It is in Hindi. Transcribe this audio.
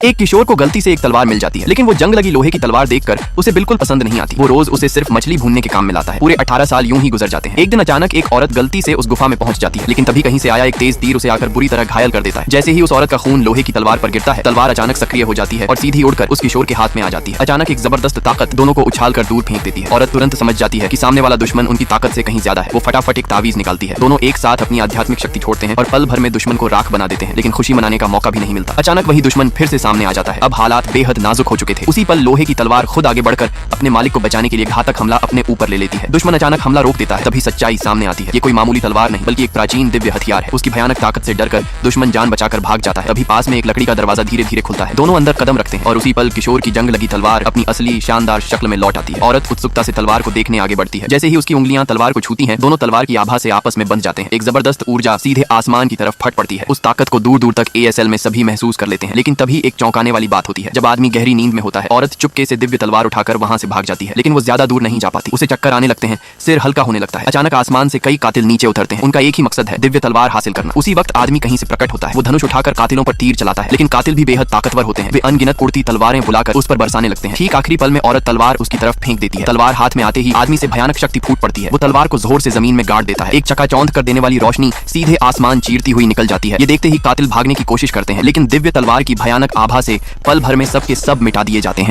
एक किशोर को गलती से एक तलवार मिल जाती है, लेकिन वो जंग लगी लोहे की तलवार देखकर उसे बिल्कुल पसंद नहीं आती। वो रोज उसे सिर्फ मछली भूनने के काम में लाता है। पूरे 18 साल यूं ही गुजर जाते हैं। एक दिन अचानक एक औरत गलती से उस गुफा में पहुंच जाती है, लेकिन तभी कहीं से आया एक तेज तीर उसे आकर बुरी तरह घायल कर देता है। जैसे ही उस औरत का खून लोहे की तलवार पर गिरता है, तलवार अचानक सक्रिय हो जाती है और सीधी उड़कर उस किशोर के हाथ में आ जाती है। अचानक एक जबरदस्त ताकत दोनों को उछाल कर दूर फेंक देती है। औरत तुरंत समझ जाती है कि सामने वाला दुश्मन उनकी ताकत से कहीं ज्यादा है। वो फटाफट एक तावीज निकालती है। दोनों एक साथ अपनी आध्यात्मिक शक्ति छोड़ते हैं और पल भर में दुश्मन को राख बना देते हैं, लेकिन खुशी मनाने का मौका भी नहीं मिलता। अचानक वही दुश्मन फिर से सामने आ जाता है। अब हालात बेहद नाजुक हो चुके थे। उसी पल लोहे की तलवार खुद आगे बढ़कर अपने मालिक को बचाने के लिए घातक हमला अपने ऊपर ले लेती है। दुश्मन अचानक हमला रोक देता है, तभी सच्चाई सामने आती है। ये कोई मामूली तलवार नहीं बल्कि एक प्राचीन दिव्य हथियार है। उसकी भयानक ताकत से डरकर दुश्मन जान बचाकर भाग जाता है। अभी पास में एक लकड़ी का दरवाजा धीरे धीरे खुलता है। दोनों अंदर कदम रखते हैं और उसी पल किशोर की जंग लगी तलवार अपनी असली शानदार शक्ल में लौट आती है। औरत उत्सुकता से तलवार को देखने आगे बढ़ती है। जैसे ही उसकी उंगलियां तलवार को छूती हैं, दोनों तलवार की आभा से आपस में बंध जाते हैं। एक जबरदस्त ऊर्जा सीधे आसमान की तरफ फट पड़ती है। उस ताकत को दूर दूर तक ASL में सभी महसूस कर लेते हैं। लेकिन तभी एक चौंकाने वाली बात होती है। जब आदमी गहरी नींद में होता है, औरत चुपके से दिव्य तलवार उठाकर वहां से भाग जाती है, लेकिन वो ज्यादा दूर नहीं जा पाती। उसे चक्कर आने लगते हैं, सिर हल्का होने लगता है। अचानक आसमान से कई कातिल नीचे उतरते हैं। उनका एक ही मकसद है, दिव्य तलवार हासिल करना। उसी वक्त आदमी कहीं से प्रकट होता है। वो धनुष उठाकर कातिलों पर तीर चलाता है, लेकिन कातिल भी बेहद ताकतवर होते हैं। वे अनगिनत उड़ती तलवारें बुलाकर उस पर बरसाने लगते हैं। ठीक आखिरी पल में औरत तलवार उसकी तरफ फेंक देती है। तलवार हाथ में आते ही आदमी से भयानक शक्ति फूट पड़ती है। वो तलवार को जोर से जमीन में गाड़ देता है। एक चकाचौंध कर देने वाली रोशनी सीधे आसमान चीरती हुई निकल जाती है। ये देखते ही कातिल भागने की कोशिश करते हैं, लेकिन दिव्य तलवार की भयानक आभा से पल भर में सब के सब मिटा दिए जाते हैं।